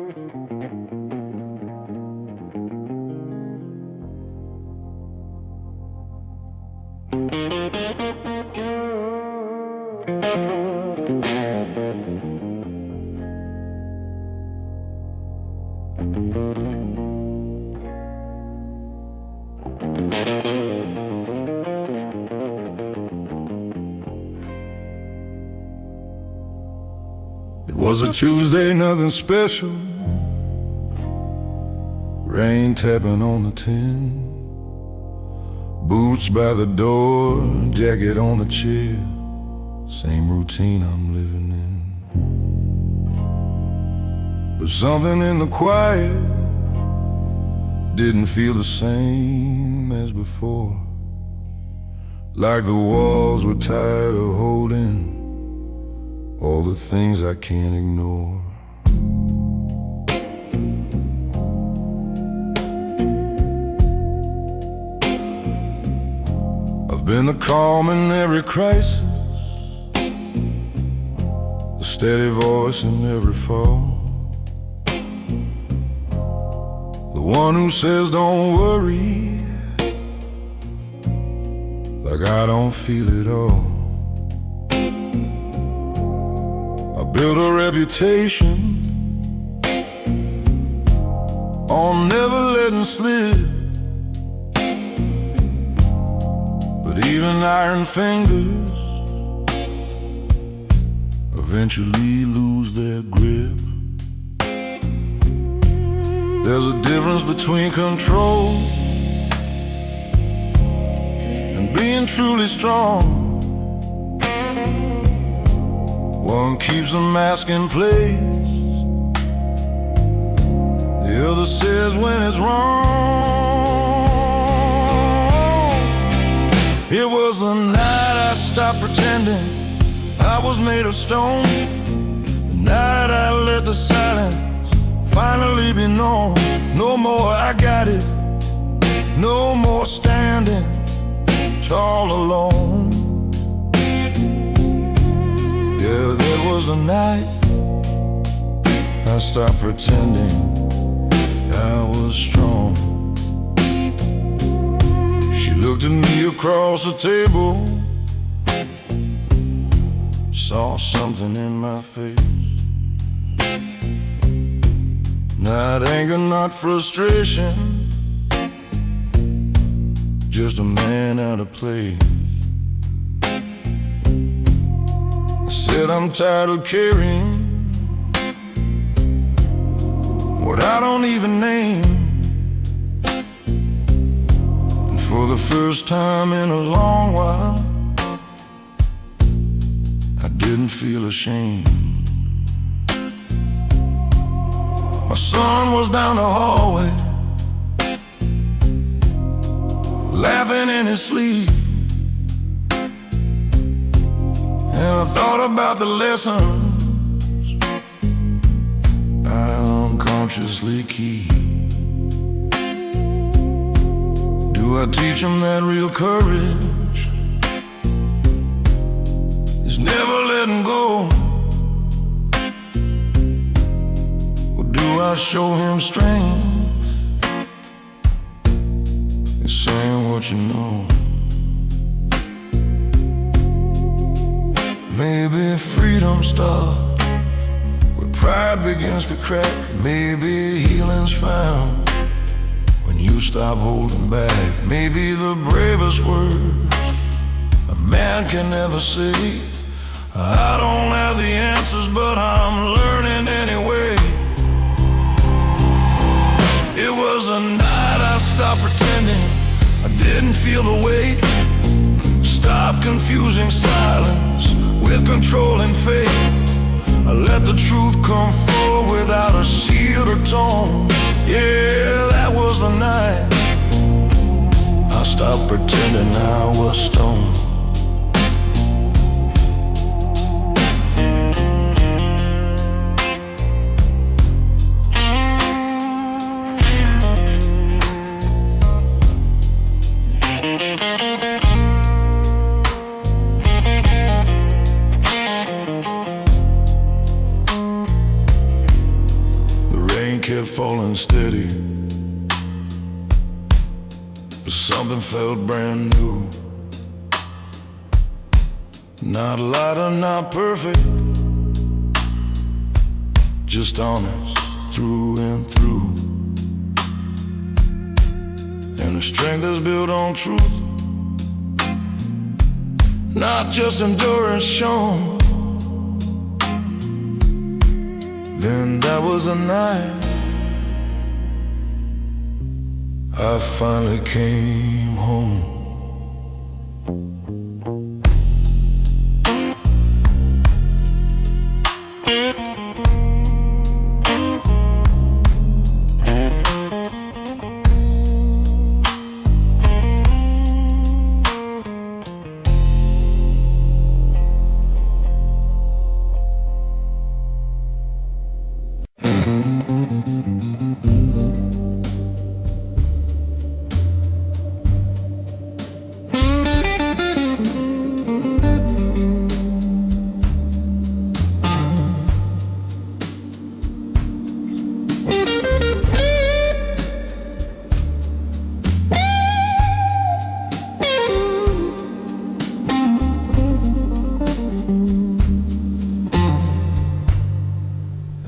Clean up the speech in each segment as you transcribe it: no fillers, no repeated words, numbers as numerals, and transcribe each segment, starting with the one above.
It was a Tuesday, nothing special. Rain tapping on the tin. Boots by the door, jacket on the chair. Same routine I'm living in. But something in the quiet didn't feel the same as before. Like the walls were tired of holding all the things I can't ignore. I've been the calm in every crisis, the steady voice in every fall, the one who says don't worry, like I don't feel it all. Built a reputation on never letting slip, but even iron fingers eventually lose their grip. There's a difference between control and being truly strong. One keeps a mask in place, the other says when it's wrong. It was the night I stopped pretending I was made of stone, the night I let the silence finally be known. No more I got it, no more standing tall alone. Yeah, there was a night I stopped pretending I was strong. She looked at me across the table, saw something in my face. Not anger, not frustration, just a man out of place. Said I'm tired of carrying what I don't even name. And for the first time in a long while, I didn't feel ashamed. My son was down the hallway, laughing in his sleep. And I thought about the lessons I unconsciously keep. Do I teach them that real courage is never letting go? Or do I show him strength is saying what you know? Maybe freedom starts where pride begins to crack. Maybe healing's found when you stop holding back. Maybe the bravest words a man can ever say. I don't have the answers, but I'm learning anyway. It was a night I stopped pretending I didn't feel the weight. Stop confusing silence with control and faith. I let the truth come forward without a shield or tone. Yeah, that was the night I stopped pretending I was stoned. rain kept falling steady, but something felt brand new. Not lighter, not perfect, just honest through and through. And the strength is built on truth, not just endurance shown. Then that was the night I finally came home.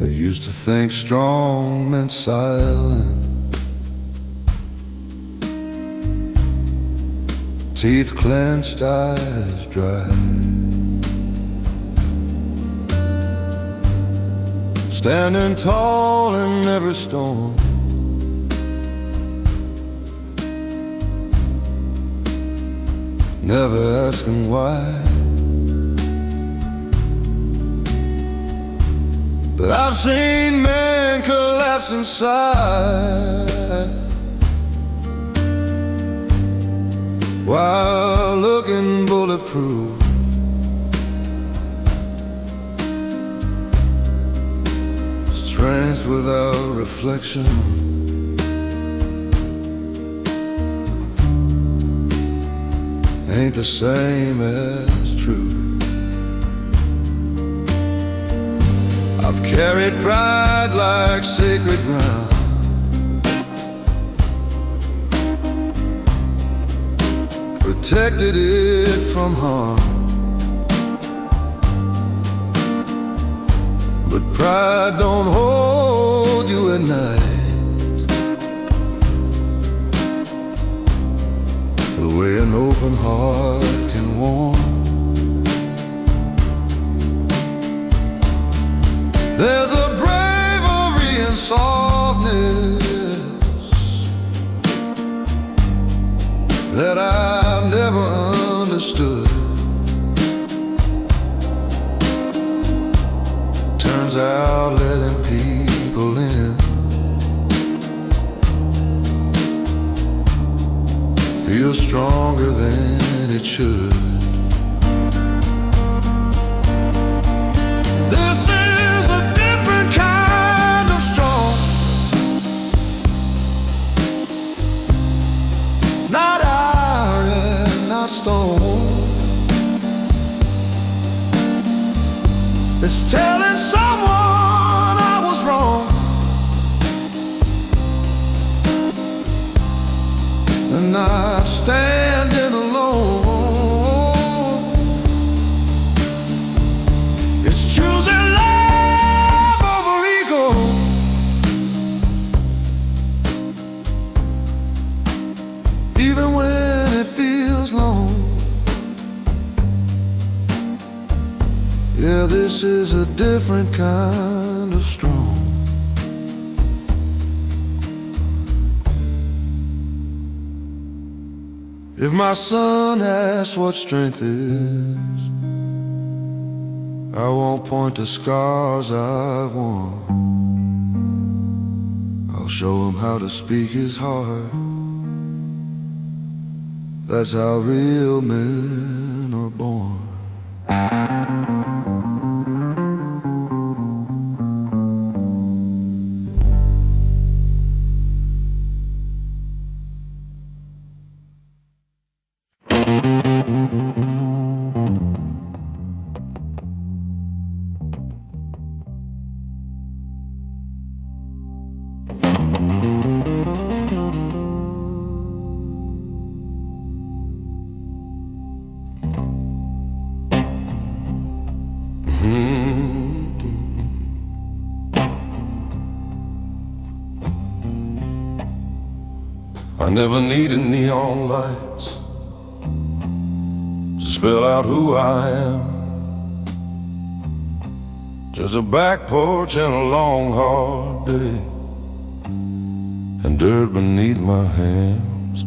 I used to think strong meant silent, teeth clenched, eyes dry, standing tall in every storm. Never asking why, but I've seen men collapse inside while looking bulletproof. Strength without reflection, ain't the same as truth. I've carried pride like sacred ground, protected it from harm. But pride don't hold you at night the way an open heart can warm. There's a bravery and softness that I've never understood. Turns out letting people in feels stronger than it should. This is a different kind of strong, not iron, not stone. It's telling someone I was wrong, and not standing alone. It's choosing love over ego, even when it feels long. Yeah, this is a different kind of strong. If my son asks what strength is, I won't point to scars I've worn. I'll show him how to speak his heart. That's how real men are born. I never needed neon lights to spell out who I am. Just a back porch and a long hard day, and dirt beneath my hands.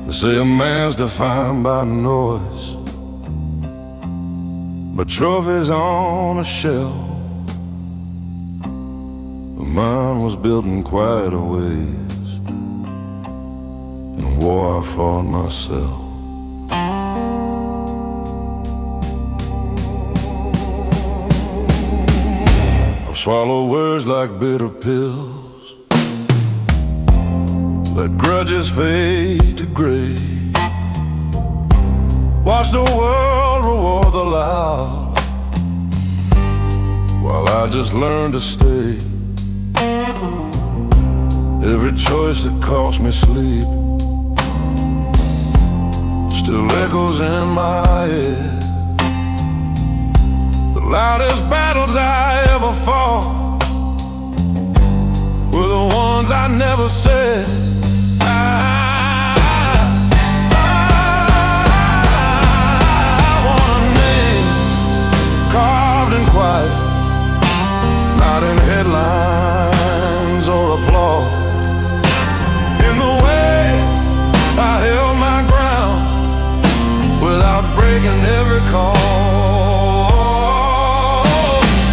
They say a man's defined by noise, but trophies on a shelf. But mine was built in quieter ways, in a war I fought myself. I've swallowed words like bitter pills, let grudges fade to gray, watch the world reward the loud, while I just learned to stay. Every choice that cost me sleep still echoes in my head. The loudest battles I ever fought were the ones I never said. I want a name carved in quiet, not in headlines or applause. In the way I held my ground without breaking every call.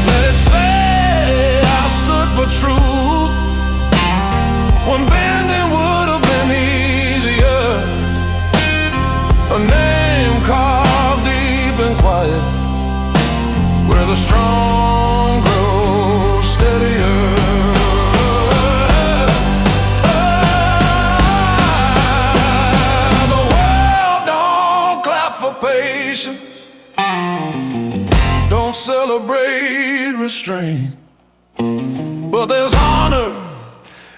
Let it say I stood for truth when bending would have been easier. A name carved deep and quiet, where the strong grow steadier. The world don't clap for patience, don't celebrate restraint, but there's honor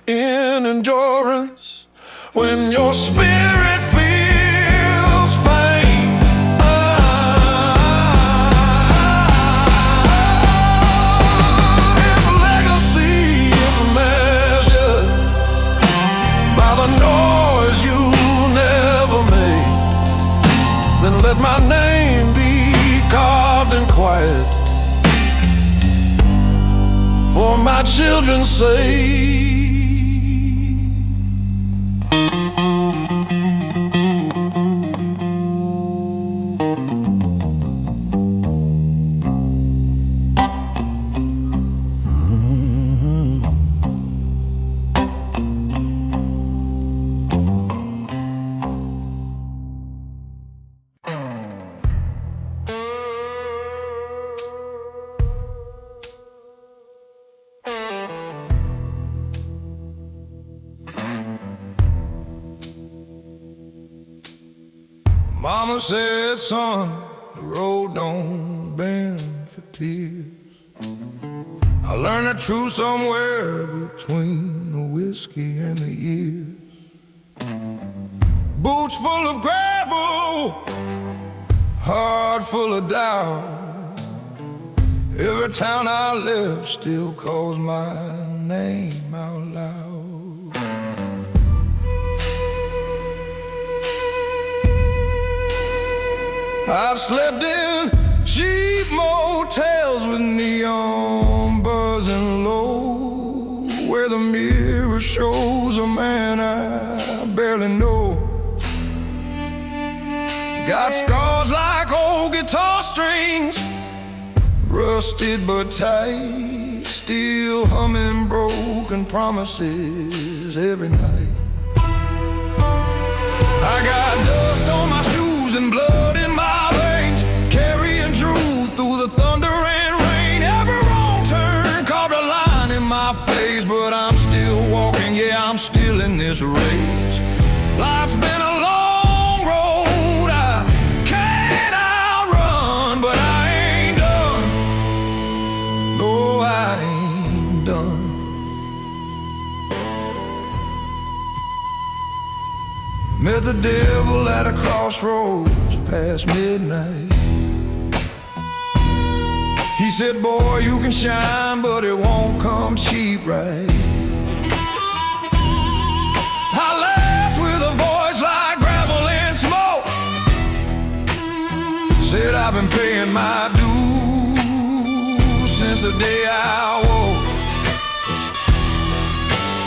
in endurance when your spirit feels faint. If legacy is measured by the noise you never made, then let my name be carved in quiet for my children's sake. Mama said, son, the road don't bend for tears. I learned the truth somewhere between the whiskey and the years. Boots full of gravel, heart full of doubt. Every town I left still calls my name out loud. I've slept in cheap motels with neon buzzing low, where the mirror shows a man I barely know. Got scars like old guitar strings, rusted but tight, still humming broken promises every night. I got dust on my shoes and blood in my veins, carrying truth through the thunder and rain. Every wrong turn carved a line in my face, but I'm still walking, yeah, I'm still in this race. Life's been a long road I can't outrun, but I ain't done. No, I ain't done. the devil at a crossroads past midnight. He said, boy, you can shine, but it won't come cheap, right? I laughed with a voice like gravel and smoke. Said, I've been paying my dues since the day I woke.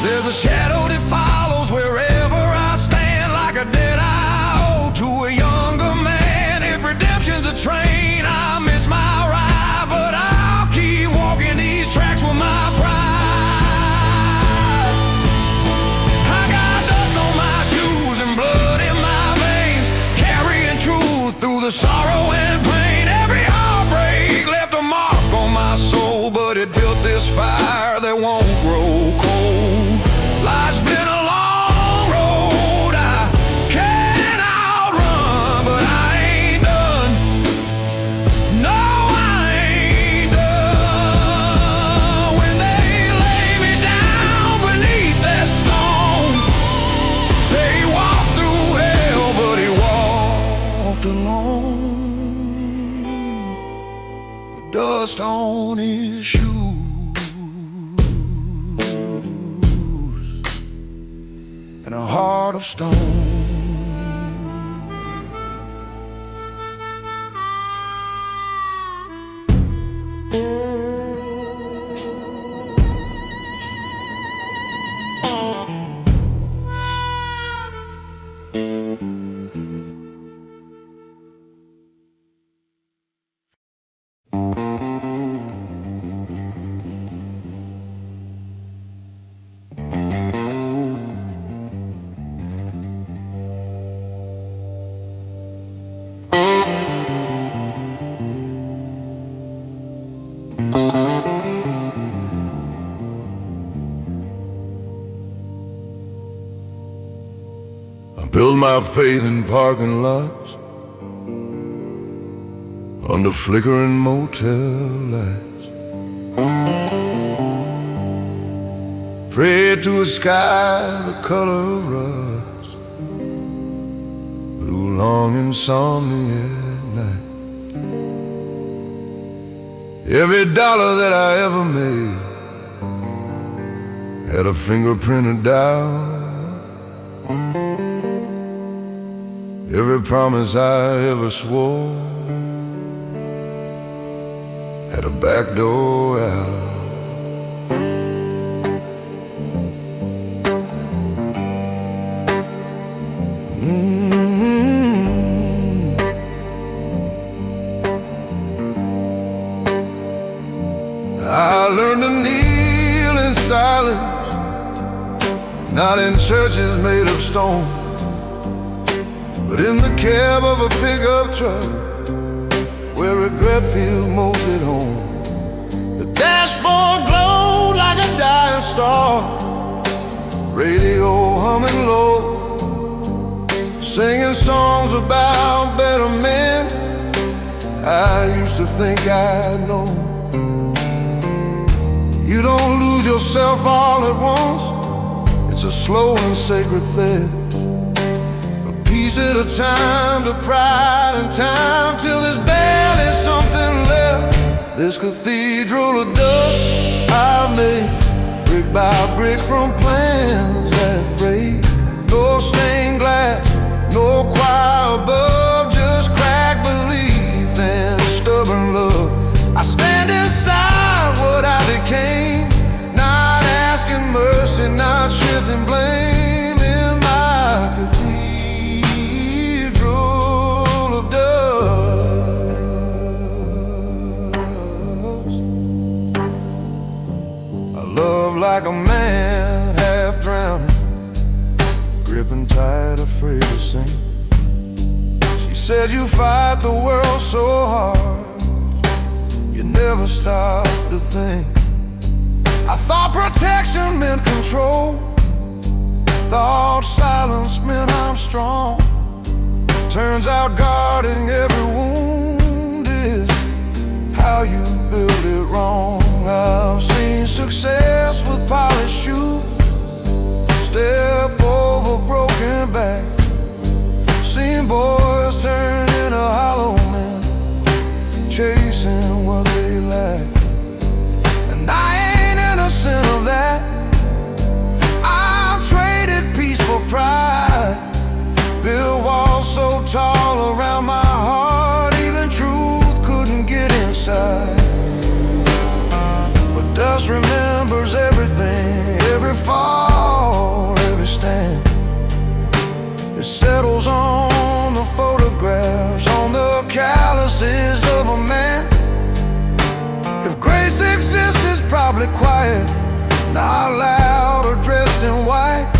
There's a shadow that follows wherever I stand, like a dead eye owe to a younger man. If redemption's a train, I miss my ride, but I'll keep walking these tracks with my pride. I got dust on my shoes and blood in my veins, carrying truth through the sorrow and pain. Every heartbreak left a mark on my soul, but it built this fire that won't grow cold. Life's been a long road I can't outrun, but I ain't done. No, I ain't done. When they lay me down beneath that stone, say he walked through hell, but he walked alone, with dust on his shoes and a heart of stone. Build my faith in parking lots, under flickering motel lights. Pray to a sky the color of rust, through long insomnia at night. Every dollar that I ever made had a fingerprint of doubt. Every promise I ever swore had a back door out. I learned to kneel in silence, not in churches made of stone, but in the cab of a pickup truck, where regret feels most at home. The dashboard glowed like a dying star, radio humming low, singing songs about better men I used to think I'd known. You don't lose yourself all at once, it's a slow and sacred theft. Piece at a time, to pride and time, till there's barely something left. This cathedral of dust I've made, brick by brick from plans that frayed. No stained glass, no choir above, just cracked belief and stubborn love. I stand inside what I became, not asking mercy, not shifting blame in my cathedral. Love like a man half drowning, gripping tight, afraid to sink. She said you fight the world so hard, you never stop to think. I thought protection meant control, thought silence meant I'm strong. Turns out guarding every wound is how you build it wrong. I've seen success with polished shoes step over broken back, just remembers everything, every fall, every stand. It settles on the photographs, on the calluses of a man. If grace exists, it's probably quiet, not loud or dressed in white.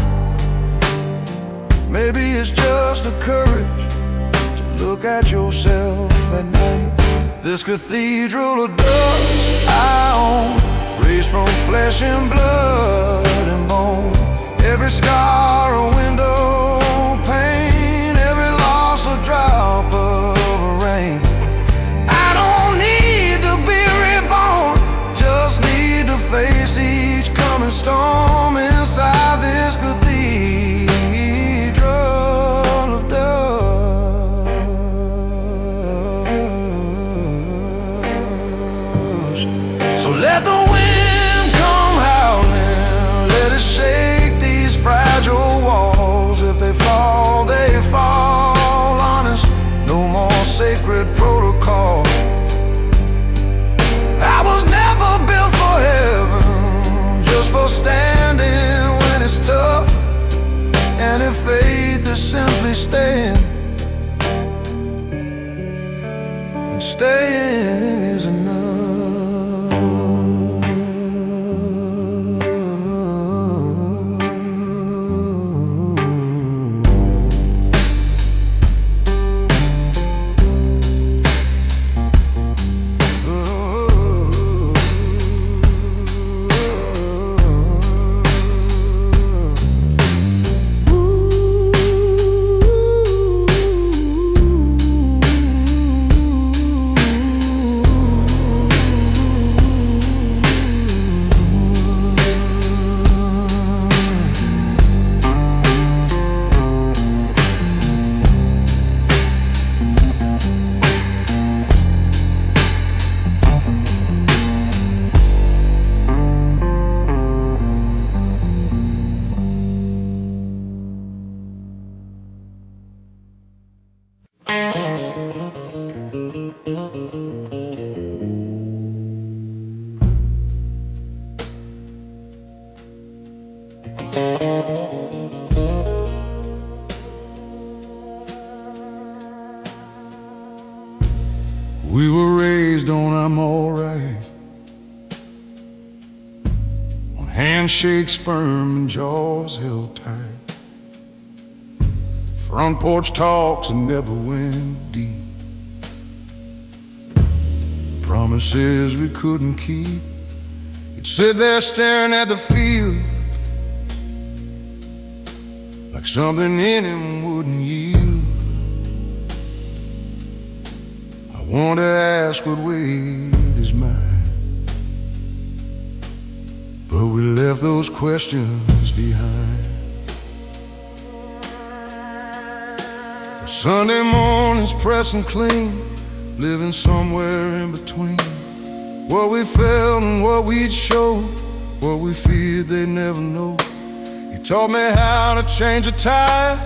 Maybe it's just the courage to look at yourself at night. This cathedral of dust I own, raised from flesh and blood and bone. Every scar a window pane, every loss a drop of rain. I don't need to be reborn, just need to face each coming storm inside this cathedral of dust. So let the wind come howling, let it shake these fragile walls. If they fall, they fall honest. No more sacred protocol. I was never built for heaven, just for standing when it's tough. And if faith is simply staying, then staying is enough. We were raised on I'm alright, on handshakes firm and jaws held tight, front porch talks that never went deep, promises we couldn't keep. You'd sit there staring at the field like something in him wouldn't yield. I want to ask what weight is mine, but we left those questions behind. Sunday mornings pressing clean, living somewhere in between what we felt and what we'd show, what we feared they'd never know. He taught me how to change a tire,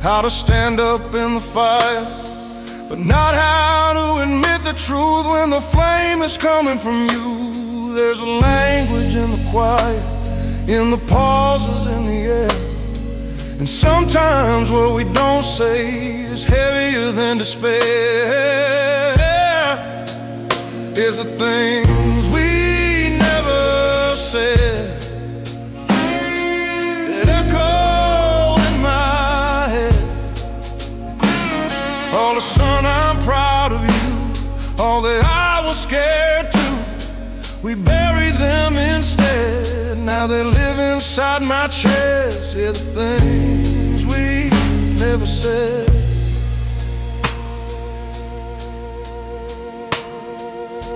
how to stand up in the fire, but not how to admit the truth when the flame is coming from you. There's a language in the quiet, in the pauses in the air, and sometimes what we don't say is heavier than despair. Is the things we never said that echo in my head. All the son, I'm proud of you, all that I was scared to, we buried them instead. Now they live inside my chest. Yeah, the things we never said.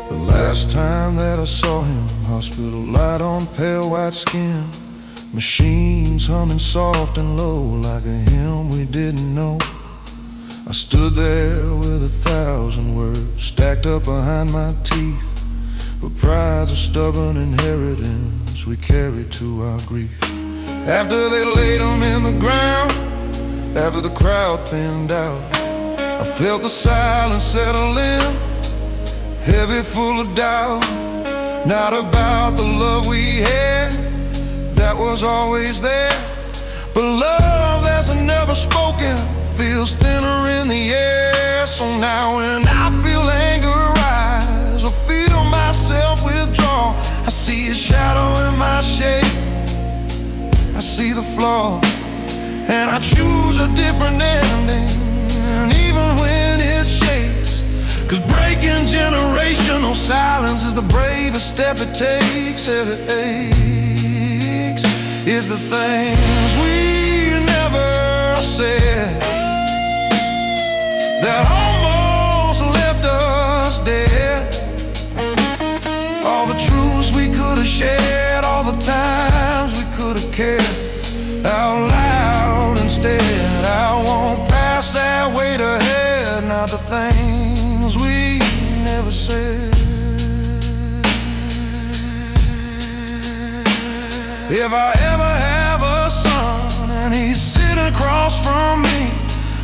The last time that I saw him, hospital light on pale white skin, machines humming soft and low like a hymn we didn't know. I stood there with 1,000 words stacked up behind my teeth, but pride's a stubborn inheritance we carry to our grief. After they laid him in the ground, after the crowd thinned out, I felt the silence settle in, heavy, full of doubt. Not about the love we had that was always there, but love that's never spoken feels thinner in the air. So now when I feel anger rise or feel myself withdraw, I see a shadow in my shape, I see the flaw, and I choose a different ending. And even when it shakes, 'cause breaking generational silence is the bravest step it takes. Is the things we never said that almost left us dead. All the truths we could have shared, all the times we could have cared out loud instead. I won't pass that weight ahead, not the things we never said. If I ever have a son and he's sitting across from me,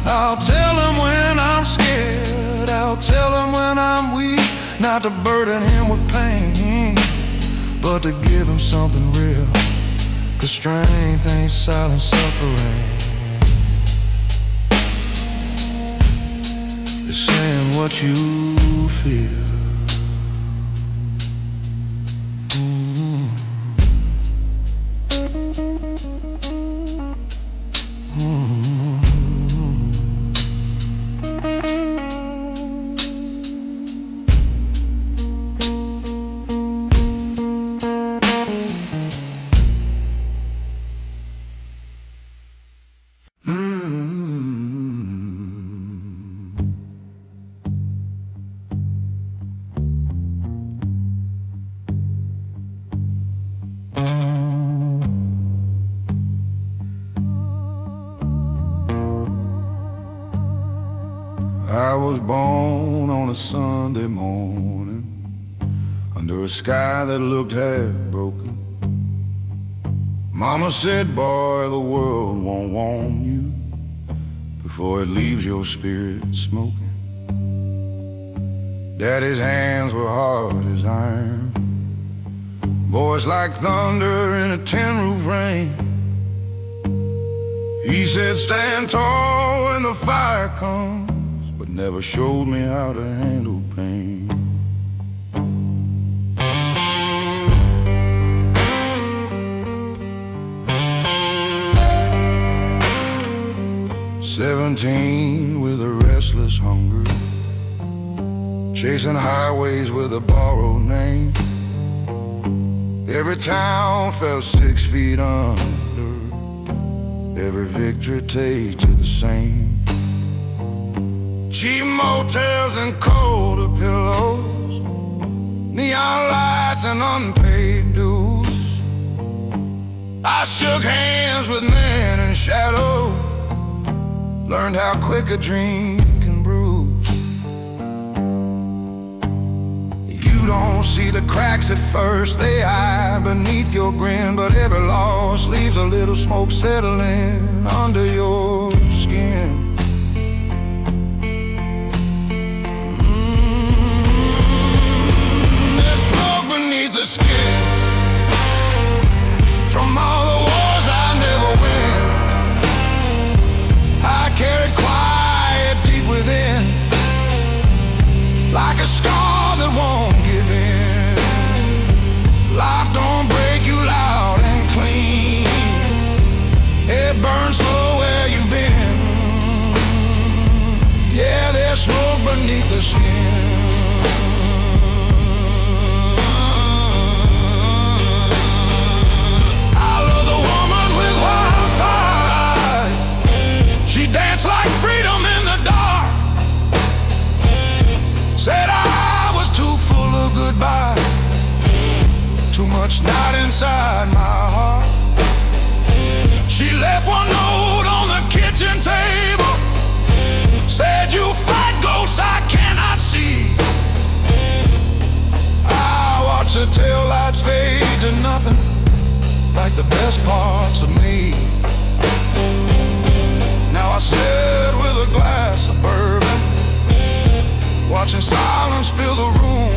I'll tell him when I'm scared, I'll tell him when I'm weak, not to burden him with pain, but to give him something real. 'Cause strength ain't silent suffering, it's saying what you feel. I was born on a Sunday morning under a sky that looked half broken. Mama said, boy, the world won't warm you before it leaves your spirit smoking. Daddy's hands were hard as iron, voice like thunder in a tin-roof rain. He said, stand tall when the fire comes, but never showed me how to handle pain. 17 with a restless hunger, chasing highways with a borrowed name. Every town felt 6 feet under, every victory tasted the same. Cheap motels and colder pillows, neon lights and unpaid dues. I shook hands with men in shadow, learned how quick a dream can bruise. You don't see the cracks at first, they hide beneath your grin, but every loss leaves a little smoke settling under your skin. From all the wars I never win, I carried quiet deep within, like a scar that won't give in. Life don't break you loud and clean, it burns slow where you've been. Yeah, there's smoke beneath the skin. Danced like freedom in the dark, said I was too full of goodbye, too much night inside my heart. She left one note on the kitchen table, said you fight ghosts I cannot see. I watched the taillights fade to nothing, like the best parts of me. Now I sit with a glass of bourbon, watching silence fill the room.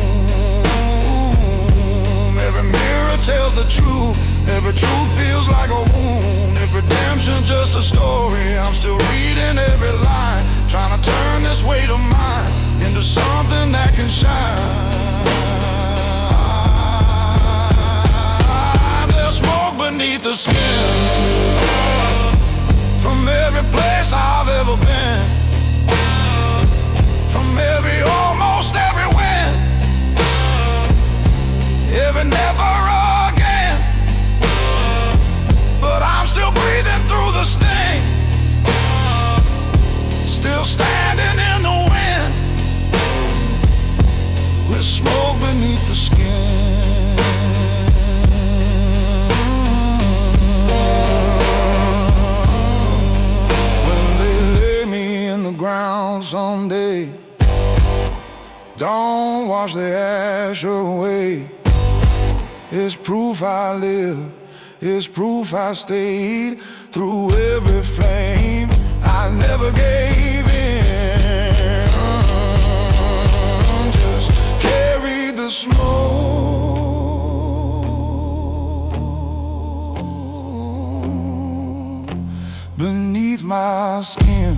truth. Every truth feels like a wound. If redemption's just a story, I'm still reading every line, trying to turn this weight of mine into something that can shine. There's smoke beneath the skin from every place I've ever been, from almost every win, every never again. But I'm still breathing through the sting, still standing in the wind, with smoke beneath the skin. When they lay me in the ground someday, don't wash the ash away. It's proof I live, it's proof I stayed through every flame. I never gave in, just carried the smoke beneath my skin.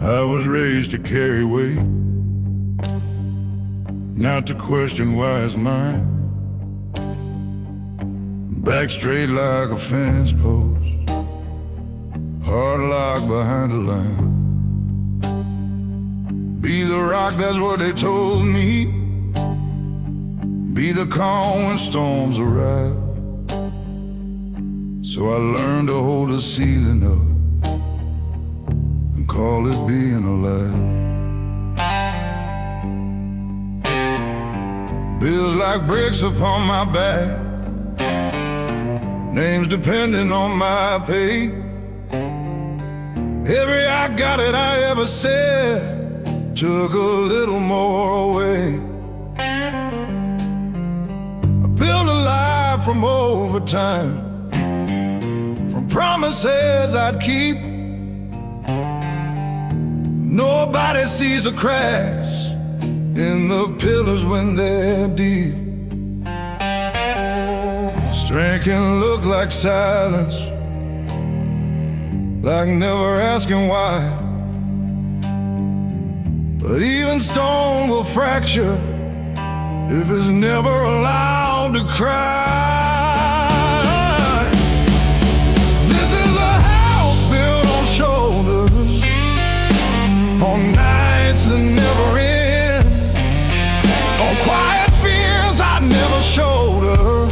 I was raised to carry weight, not to question why it's mine. Back straight like a fence post, hard locked behind a line. Be the rock, that's what they told me. Be the calm when storms arrive. So I learned to hold the ceiling up and call it being alive. Bills like bricks upon my back, names depending on my pay. Every I got it I ever said took a little more away. I built a life from overtime, from promises I'd keep. Nobody sees the cracks in the pillars when they're deep. Strength can look like silence, like never asking why. But even stone will fracture if it's never allowed to cry. This is a house built on shoulders, on nights that never end, on quiet fears I never showed her,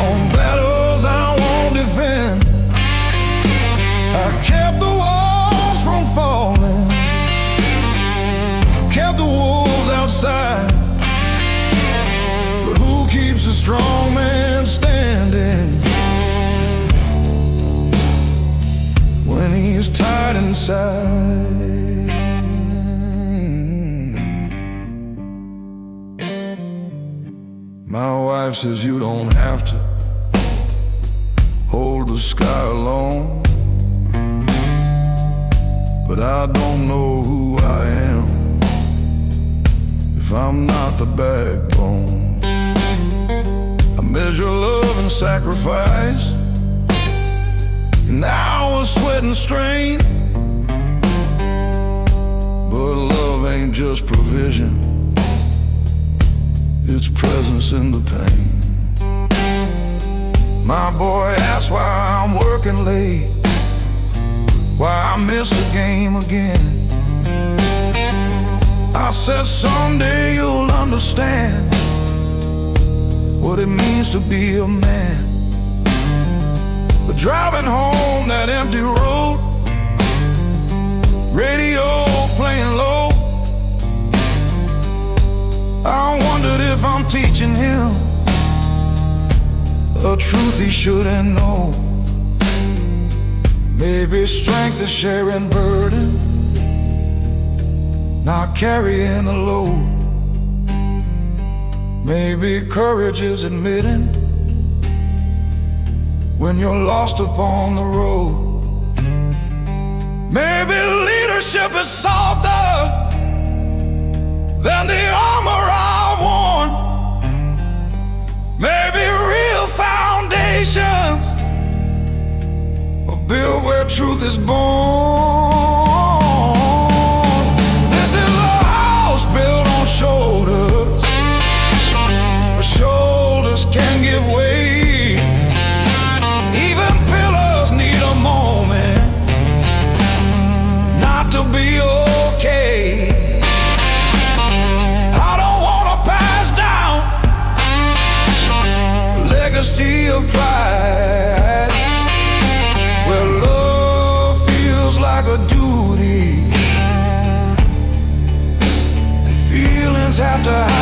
on battles I won't defend. I kept the walls from falling, kept the wolves outside. But who keeps a strong man standing when he's tied inside? My wife says you don't have to hold the sky alone, but I don't know who I am if I'm not the backbone. I measure love and sacrifice. And hours sweat and strain, but love ain't just provision, it's presence in the pain. My boy asks why I'm working late, why I miss the game again. I said someday you'll understand what it means to be a man. But driving home that empty road, radio playing low, I wondered if I'm teaching him a truth he shouldn't know. Maybe strength is sharing burden, not carrying the load. Maybe courage is admitting when you're lost upon the road. Maybe leadership is softer than the armor I've worn. Maybe real foundations are built where truth is born. This is a house built on shoulders, but shoulders can give way. Even pillars need a moment not to be okay. I don't wanna pass down legacy of pride, where love feels like a duty and feelings have to hide.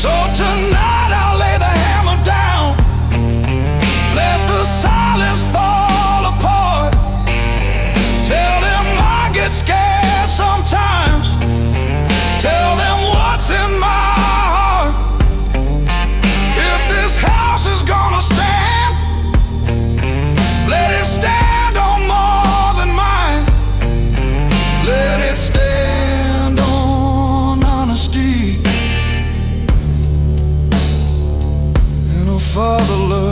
So tonight I'll lay the hammer down, let the silence fall apart. Tell them I get scared sometimes, tell them what's in my heart. If this house is gonna stand, let it stand on more than mine. Let it stand on honesty and a father love.